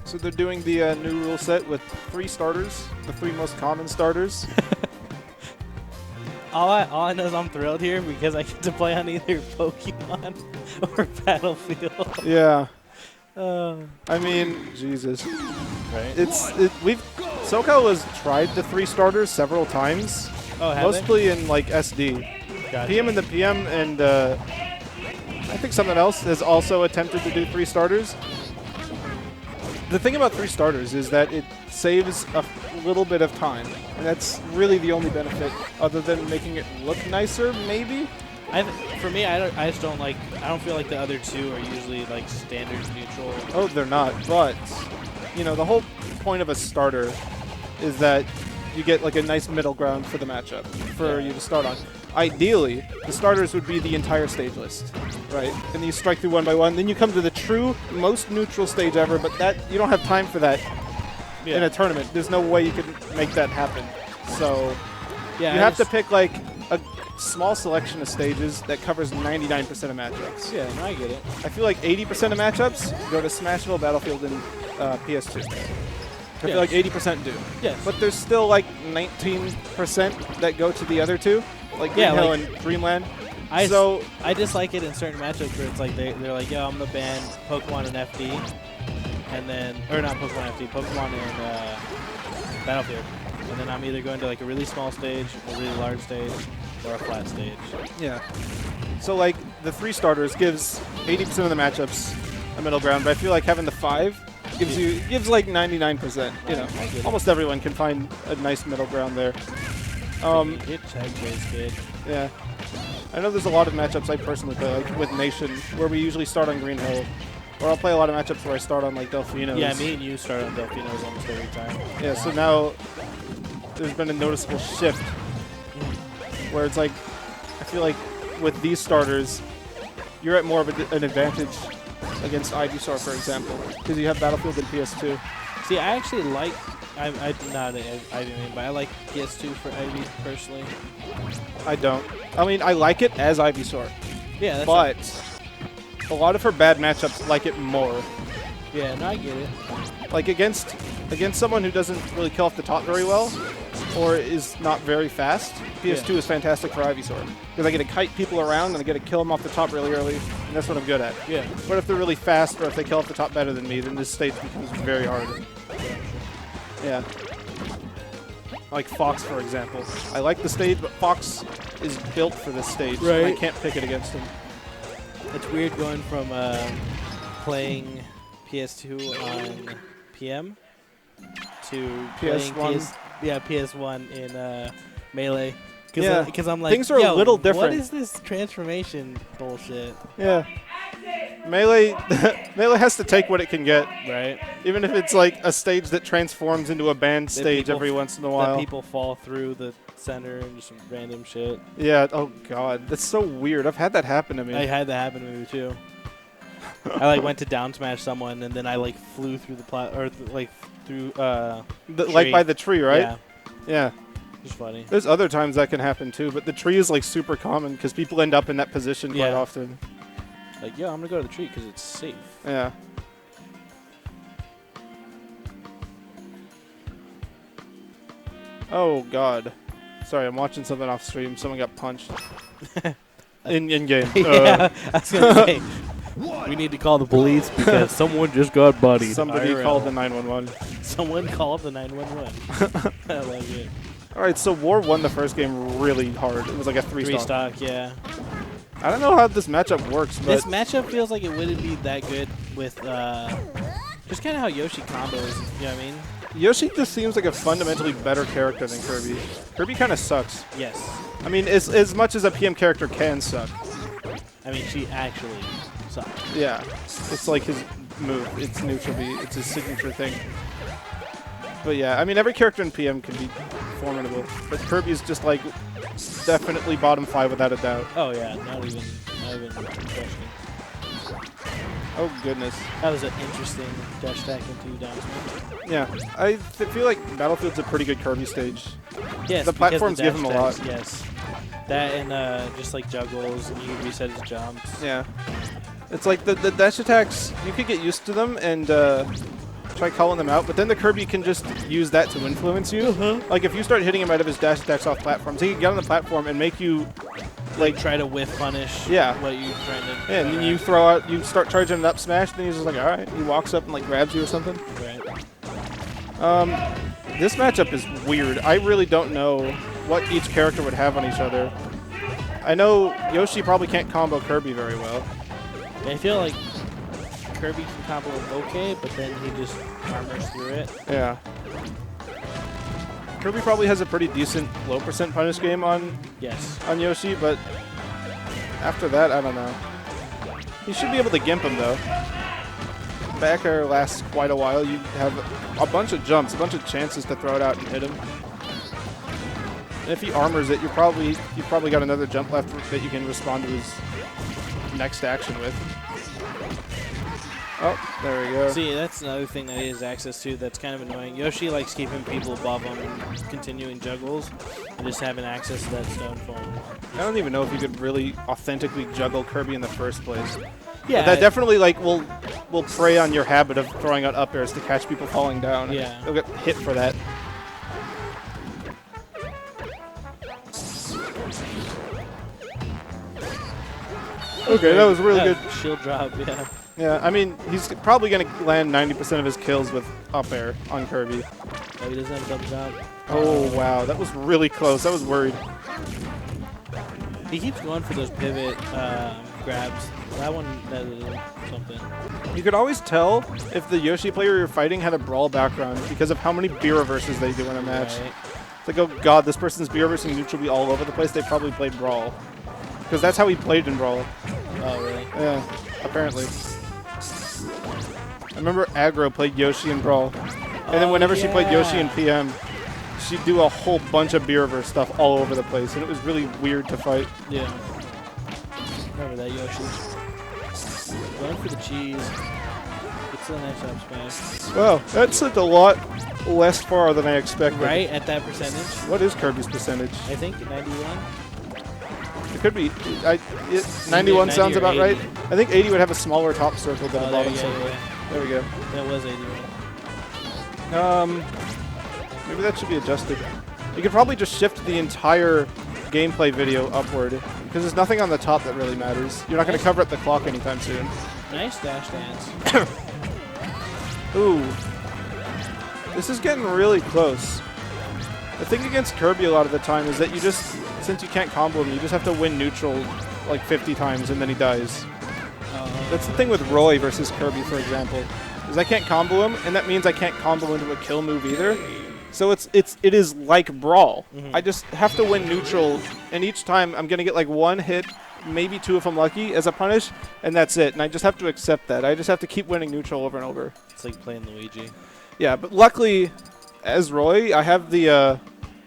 So they're doing the new rule set with 3 starters, the 3 most common starters. All I know is I'm thrilled here because I get to play on either Pokemon or Battlefield. Yeah. I mean, Jesus. Right. Socal has tried the 3 starters several times. Oh, have mostly in like SD. Gotcha. PM and the PM and I think something else has also attempted to do 3 starters. The thing about 3 starters is that it saves a little bit of time, and that's really the only benefit, other than making it look nicer, maybe. For me, I just don't like. I don't feel like the other 2 are usually like standard neutral. Oh, they're not. But you know, the whole point of a starter is that you get like a nice middle ground for the matchup for you to start on. Ideally, the starters would be the entire stage list, right? And you strike through one by one. Then you come to the true most neutral stage ever, but that you don't have time for that in a tournament. There's no way you could make that happen. So you have to pick like a small selection of stages that covers 99% of matchups. Yeah, I get it. I feel like 80% of matchups go to Smashville, Battlefield, and PS2. I feel like 80% do. Yes. But there's still like 19% that go to the other 2, like Green Hill and Dreamland. I dislike it in certain matchups where it's like they're like, yo, I'm gonna ban Pokemon and FD, and then not Pokemon FD, Pokemon and Battlefield, and then I'm either going to like a really small stage, a really large stage, or a flat stage. Yeah. So like the 3 starters gives 80% of the matchups a middle ground, but I feel like having the 5 gives like 99%. You know, almost everyone can find a nice middle ground there. Yeah. I know there's a lot of matchups I personally play, like with Nation, where we usually start on Green Hill. Or I'll play a lot of matchups where I start on like Delfino's. Yeah, me and you start on Delfino's almost every time. Yeah, so now there's been a noticeable shift where it's like, I feel like with these starters, you're at more of an advantage against Ivysaur, for example, because you have Battlefield and PS2. See, I actually like, I'm not an Ivy main, but I like PS2 for Ivy personally. I don't. I mean, I like it as Ivysaur. Yeah, that's but a lot of her bad matchups like it more. Yeah, no, I get it. Like against someone who doesn't really kill off the top very well, or is not very fast, PS2 is fantastic for Ivysaur. Because I get to kite people around and I get to kill them off the top really early, and that's what I'm good at. Yeah. But if they're really fast, or if they kill off the top better than me, then this stage becomes very hard. Yeah. Like Fox, for example. I like the stage, but Fox is built for this stage. Right. And I can't pick it against him. It's weird going from playing PS2 on PM to playing PS1 in Melee. Because I'm like, things are a little different. What is this transformation bullshit? Yeah. Melee has to take what it can get. Right. Even if it's like a stage that transforms into a band stage every once in a while. That people fall through the center and just random shit. Yeah, oh god. That's so weird. I've had that happen to me. I had that happen to me too. I like went to down smash someone and then I like flew through the through like by the tree, right? Yeah. Yeah. It's funny. There's other times that can happen too, but the tree is like super common because people end up in that position quite often. Like, yo, I'm gonna go to the tree because it's safe. Yeah. Oh god. Sorry, I'm watching something off stream. Someone got punched. in game. Yeah, I was gonna say. We need to call the police because someone just got bodied. Somebody called the 911. Someone called the 911. I like it. All right, so Worr won the first game really hard. It was like a 3-stock. 3-stock, yeah. I don't know how this matchup works, but this matchup feels like it wouldn't be that good with just kind of how Yoshi combos. You know what I mean? Yoshi just seems like a fundamentally better character than Kirby. Kirby kind of sucks. Yes. I mean, as much as a PM character can suck. I mean, she actually sucks. Yeah. It's like his move. It's neutral B. It's his signature thing. But yeah, I mean, every character in PM can be formidable. But Kirby's just like definitely bottom 5 without a doubt. Oh yeah, not even questioning. Oh goodness. That was an interesting dash attack into down smash. Yeah, I feel like Battlefield's a pretty good Kirby stage. Yes, the platforms give him a lot. Yes, that and just like juggles and you can reset his jumps. Yeah, it's like the dash attacks. You could get used to them, and try calling them out, but then the Kirby can just use that to influence you. Like if you start hitting him out of his dash attacks off platforms, he can get on the platform and make you like try to whiff punish. Yeah. What you trying to? Yeah, and then you throw out, you start charging an up smash, then he's just like, all right. He walks up and like grabs you or something. Right. This matchup is weird. I really don't know what each character would have on each other. I know Yoshi probably can't combo Kirby very well. I feel like Kirby can combo him okay, but then he just armors through it. Yeah. Kirby probably has a pretty decent low percent punish game on Yoshi, but after that, I don't know. He should be able to gimp him though. Back air lasts quite a while. You have a bunch of jumps, a bunch of chances to throw it out and hit him. And if he armors it, you've probably got another jump left that you can respond to his next action with. Oh, there we go. See, that's another thing that he has access to that's kind of annoying. Yoshi likes keeping people above him and continuing juggles and just having access to that stone form. I don't even know if you could really authentically juggle Kirby in the first place. Yeah, but that definitely like will prey on your habit of throwing out up airs to catch people falling down. Yeah. They'll get hit for that. Okay, that was really good. Shield drop, yeah. Yeah, I mean, he's probably going to land 90% of his kills with up air on Kirby. Oh, he doesn't have double jump. Oh, wow. That was really close. I was worried. He keeps going for those pivot grabs. That one does something. You could always tell if the Yoshi player you're fighting had a Brawl background because of how many B reverses they do in a match. Right. It's like, oh god, this person's B reversing neutral be all over the place. They probably played Brawl. Because that's how he played in Brawl. Oh, really? Yeah, apparently. I remember Aggro played Yoshi in Brawl. And then whenever she played Yoshi in PM, she'd do a whole bunch of B-reverse stuff all over the place. And it was really weird to fight. Yeah. Remember that, Yoshi. Going for the cheese. Gets to the next up smash. Wow, that's a lot less far than I expected. Right, at that percentage? What is Kirby's percentage? I think 91. It could be. 91 sounds about 80. right. I think 80 would have a smaller top circle than a bottom circle. Yeah. There we go. That was 81. Maybe that should be adjusted. You could probably just shift the entire gameplay video upward because there's nothing on the top that really matters. You're not going to cover up the clock anytime soon. Nice dash dance. Ooh. This is getting really close. The thing against Kirby a lot of the time is that you just, since you can't combo him, you just have to win neutral like 50 times and then he dies. That's the thing with Roy versus Kirby, for example, is I can't combo him, and that means I can't combo into a kill move either. So it is like Brawl. I just have to win neutral, and each time I'm gonna get like one hit, maybe two if I'm lucky, as a punish, and that's it. And I just have to accept that. I just have to keep winning neutral over and over. It's like playing Luigi. Yeah, but luckily, as Roy, I have the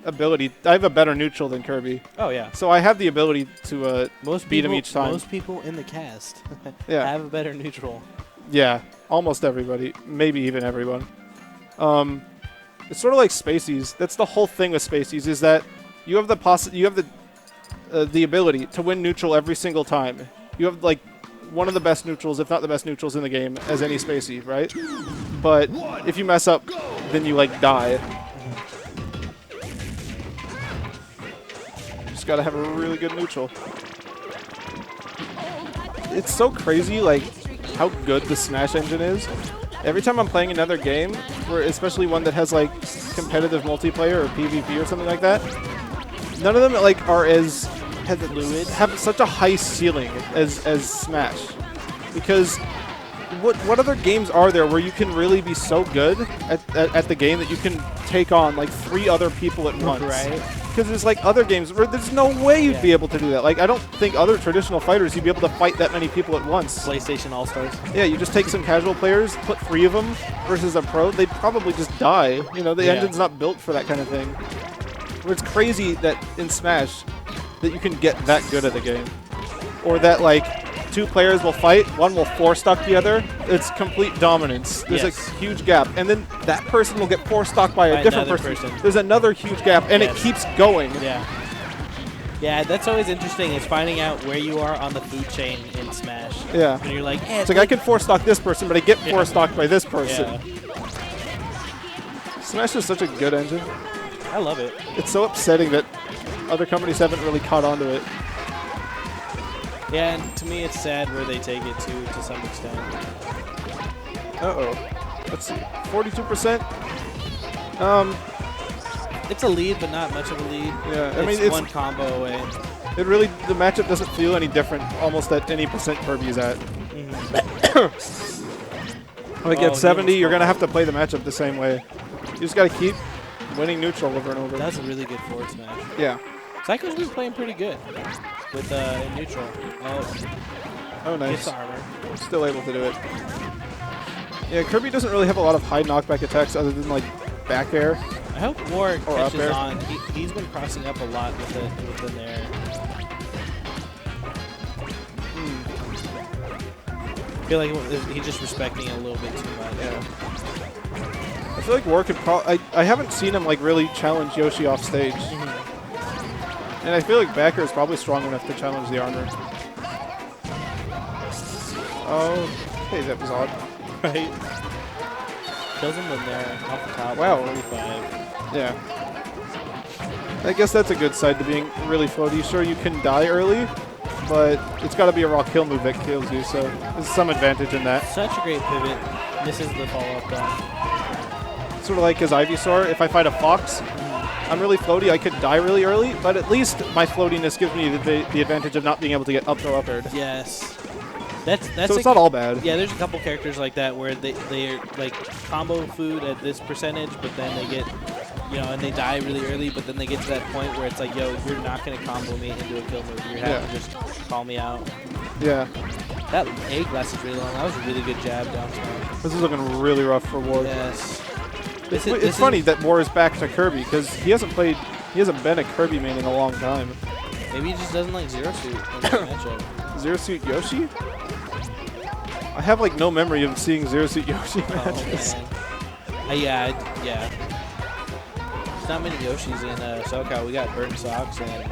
ability. I have a better neutral than Kirby. Oh yeah. So I have the ability to beat him each time. Most people in the cast Yeah. have a better neutral. Yeah, almost everybody, maybe even everyone. It's sort of like Spaceys. That's the whole thing with Spaceys is that you have the ability to win neutral every single time. You have like one of the best neutrals, if not the best neutrals in the game, as any Spacey, right? But if you mess up, then you like die. Just gotta have a really good neutral. It's so crazy, like how good the Smash engine is. Every time I'm playing another game, especially one that has like competitive multiplayer or PvP or something like that, none of them like are as have such a high ceiling as Smash. Because what other games are there where you can really be so good at the game that you can take on like 3 other people at once? Right. Because there's like other games where there's no way you'd be able to do that. Like I don't think other traditional fighters you'd be able to fight that many people at once. PlayStation All-Stars. Yeah, you just take some casual players, put 3 of them versus a pro, they'd probably just die. You know, the engine's not built for that kind of thing. Where it's crazy that in Smash that you can get that good at the game. Or that like 2 players will fight, one will 4-stock the other. It's complete dominance. There's a huge gap. And then that person will get 4-stocked by a different person. There's another huge gap, and it keeps going. Yeah. Yeah, that's always interesting, is finding out where you are on the food chain in Smash. Yeah. And you're like, it's like I can 4-stock this person, but I get 4-stocked by this person. Yeah. Smash is such a good engine. I love it. It's so upsetting that other companies haven't really caught on to it. Yeah, and to me it's sad where they take it to some extent. Uh-oh. Let's see. 42%. It's a lead, but not much of a lead. Yeah, I mean, it's one combo away. It really, the matchup doesn't feel any different almost at any percent Kirby's at. Like at 70, you're going to have to play the matchup the same way. You just got to keep winning neutral over and over. That's a really good forward smash. Yeah. Psycho's been playing pretty good with in neutral. Oh, nice. Gets armor. Still able to do it. Yeah, Kirby doesn't really have a lot of high knockback attacks other than like back air. I hope Worr catches air. on. He's been crossing up a lot within there. I feel like he's just respecting it a little bit too much. Yeah. I feel like Worr could probably... I haven't seen him like really challenge Yoshi off stage. And I feel like back air is probably strong enough to challenge the armor. Oh, okay, that was odd. Right? Kills him in there, off the top. Wow. 45. Yeah. I guess that's a good side to being really floaty. Sure, you can die early, but it's got to be a raw kill move that kills you, so there's some advantage in that. Such a great pivot. Misses the follow-up though. Sort of like his Ivysaur. If I fight a fox, I'm really floaty. I could die really early, but at least my floatiness gives me the advantage of not being able to get up throw up aired. Yes. That's so it's not all bad. Yeah, there's a couple characters like that where they're like combo food at this percentage, but then they get, and they die really early, but then they get to that point where it's like, yo, you're not going to combo me into a kill move. You have to just call me out. Yeah. That A lasted really long. That was a really good jab down smash. This is looking really rough for Worr. Yes. It's funny that Worr is back to Kirby because he hasn't been a Kirby main in a long time. Maybe he just doesn't like Zero Suit in that matchup. Zero Suit Yoshi? I have like no memory of seeing Zero Suit Yoshi matches. Man. Yeah. There's not many Yoshis in Socal. We got Burnt Socks and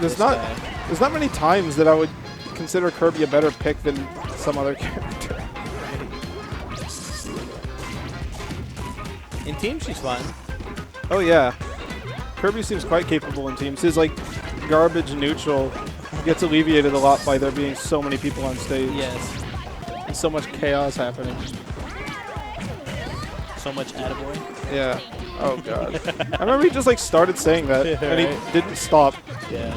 There's not many times that I would consider Kirby a better pick than some other character. In team, she's fun. Oh yeah, Kirby seems quite capable in teams. His like garbage neutral gets alleviated a lot by there being so many people on stage. Yes. And so much chaos happening. So much attaboy. Yeah. Oh god. I remember he just like started saying that and he didn't stop. Yeah.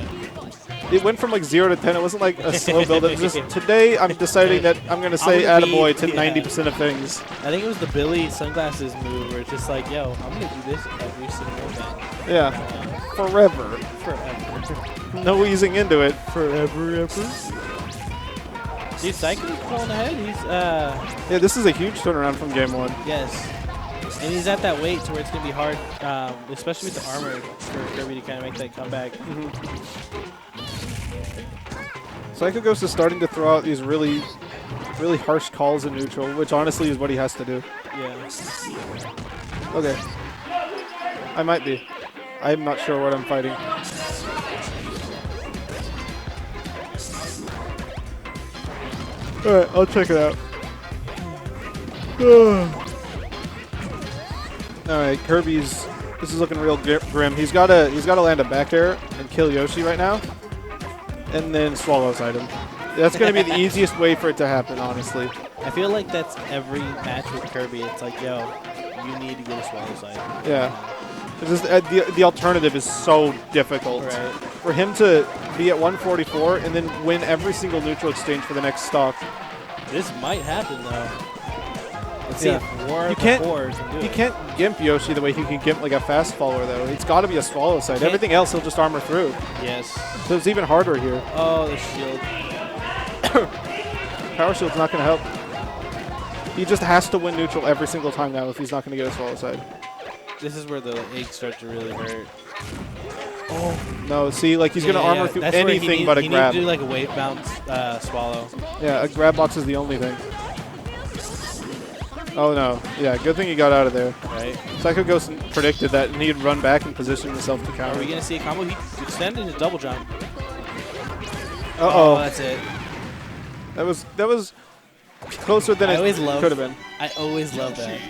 It went from like 0 to 10. It wasn't like a slow build. It was just today I'm deciding that I'm gonna say attaboy to 90% of things. I think it was the Billy sunglasses move where it's just like, yo, I'm gonna do this every single event. Yeah. Forever. No easing into it. Forever. Dude, Psycho's pulling ahead. He's yeah, this is a huge turnaround from game 1. Yes. And he's at that weight to where it's gonna be hard, especially with the armor for Kirby to kind of make that comeback. Psycho Ghost is starting to throw out these really harsh calls in neutral, which honestly is what he has to do. Yeah. Okay. I might be. I'm not sure what I'm fighting. Alright, I'll check it out. Alright, Kirby's... This is looking real grim. He's gotta land a back air and kill Yoshi right now. And then swallow side him. That's gonna be the easiest way for it to happen, honestly. I feel like that's every match with Kirby. It's like, yo, you need to get a swallow side. Yeah. It's just, the alternative is so difficult. Right. For him to be at 144 and then win every single neutral exchange for the next stock. This might happen though. Let's see if Worr you can't gimp Yoshi the way he can gimp like a fast follower though. It's got to be a swallow side. Everything else he'll just armor through. Yes. So it's even harder here. Oh, the shield. Power shield's not going to help. He just has to win neutral every single time now if he's not going to get a swallow side. This is where the eggs start to really hurt. Oh no! See, like he's going to armor through anything but a grab. He needs to do like a wave bounce swallow. Yeah, a grab box is the only thing. Oh no! Yeah, good thing he got out of there. Right. Psycho Ghost predicted that, and he'd run back and position himself to counter. Are we gonna see a combo? He extended his double jump. Oh, that's it. That was closer than it could have been. I always love that.